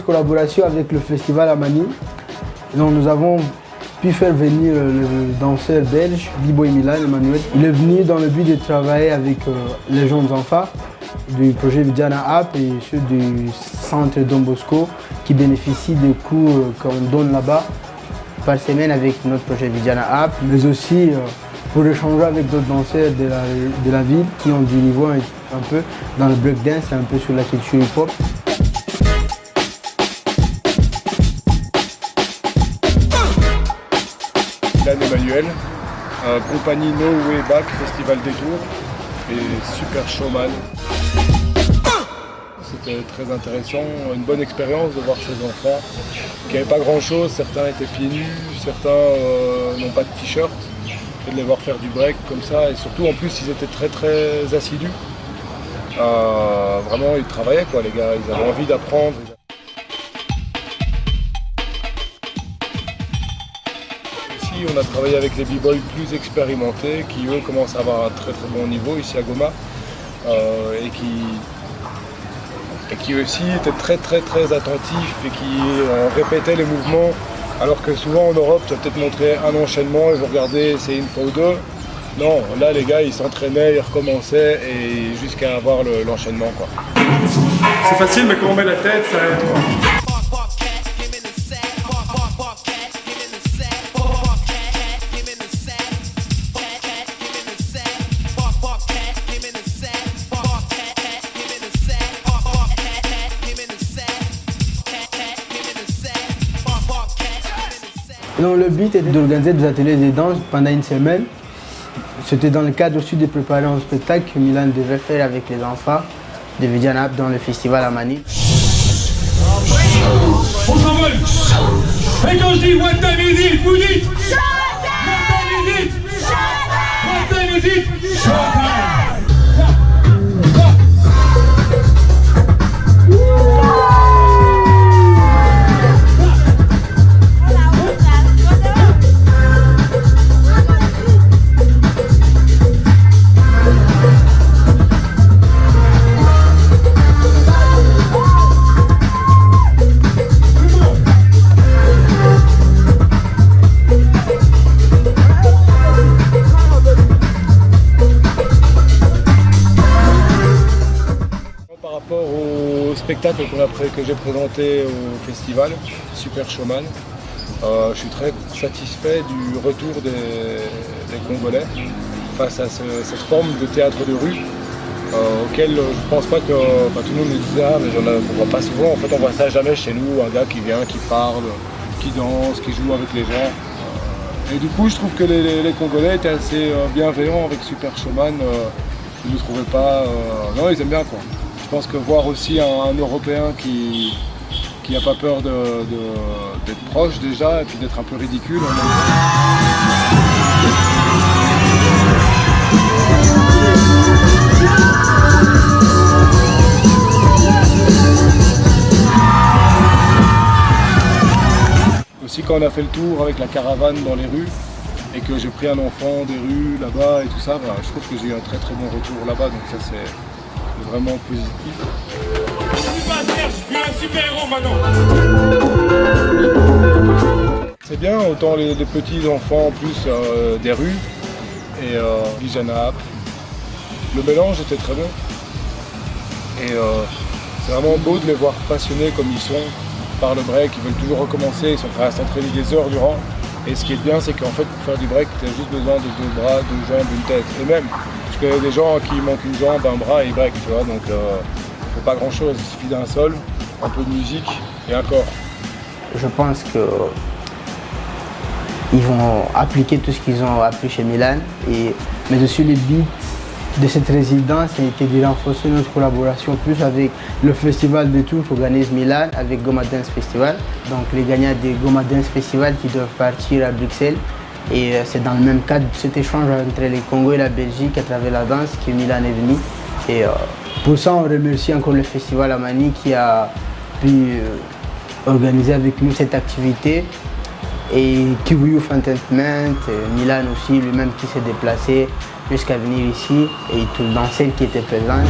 Collaboration avec le festival à Manille. Donc nous avons pu faire venir le danseur belge B-Boy Milan Emmanuel. Il est venu dans le but de travailler avec les jeunes enfants du projet Vidiana App et ceux du centre Don Bosco qui bénéficient des cours qu'on donne là-bas par semaine avec notre projet Vidiana App, mais aussi pour échanger avec d'autres danseurs de la ville qui ont du niveau un peu dans le breakdance et un peu sur la culture hip-hop. Emmanuel, compagnie No Way Back, Festival des Tours et Super Showman. C'était très intéressant, une bonne expérience de voir ces enfants qui n'avaient pas grand chose, certains étaient pieds nus, certains n'ont pas de t-shirt, et de les voir faire du break comme ça, et surtout en plus ils étaient très assidus. Vraiment ils travaillaient quoi les gars, ils avaient envie d'apprendre. On a travaillé avec les b-boys plus expérimentés qui eux commencent à avoir un très bon niveau ici à Goma et qui aussi étaient très attentifs et qui répétaient les mouvements alors que souvent en Europe tu vas peut-être montrer un enchaînement et vous regardez essayer une fois ou deux. Non, là les gars ils s'entraînaient, ils recommençaient et jusqu'à avoir l'enchaînement quoi. C'est facile mais quand on met la tête ça aide quoi. Donc, le but est d'organiser des ateliers de danse pendant une semaine. C'était dans le cadre aussi de préparer un spectacle que Milan devait faire avec les enfants de Vidiana App dans le festival à Manille. On s'envole. Et quand je dis what time is it, vous dites what time is it? What time is it? Spectacle que j'ai présenté au festival, Super Showman. Je suis très satisfait du retour des Congolais face à cette forme de théâtre de rue auquel je pense pas que tout le monde me disait mais on ne voit pas souvent, en fait on voit ça jamais chez nous, un gars qui vient, qui parle, qui danse, qui joue avec les gens. Et du coup je trouve que les Congolais étaient assez bienveillants avec Super Showman, ils ne trouvaient pas... non ils aiment bien quoi. Je pense que voir aussi un Européen qui n'a pas peur d'être proche déjà et puis d'être un peu ridicule. Aussi quand on a fait le tour avec la caravane dans les rues et que j'ai pris un enfant des rues là-bas et tout ça, bah, je trouve que j'ai eu un très bon retour là-bas, donc ça c'est vraiment positif. Je suis un super-héros maintenant. C'est bien, autant les petits enfants en plus des rues et Vidiana App. Le mélange était très bon. Et c'est vraiment beau de les voir passionnés comme ils sont par le break, ils veulent toujours recommencer, ils sont prêts à s'entraîner des heures durant. Et ce qui est bien, c'est qu'en fait, pour faire du break, tu as juste besoin de 2 bras, 2 jambes, une tête. Et même, je connais des gens qui manquent une jambe, un bras et ils break, tu vois. Donc, il ne faut pas grand-chose. Il suffit d'un sol, un peu de musique et un corps. Je pense que ils vont appliquer tout ce qu'ils ont appris chez Milan. Mais aussi le but de cette résidence a été de renforcer notre collaboration plus avec le festival de Tours qu'organise Milan avec Goma Dance Festival. Donc les gagnants des Goma Dance Festival qui doivent partir à Bruxelles. Et c'est dans le même cadre de cet échange entre les Congo et la Belgique à travers la danse que Milan est venu. Et pour ça, on remercie encore le festival Amani qui a pu organiser avec nous cette activité. Et Kivu Youth Entertainment, Milan aussi lui-même qui s'est déplacé jusqu'à venir ici et tout le danseur qui était présent.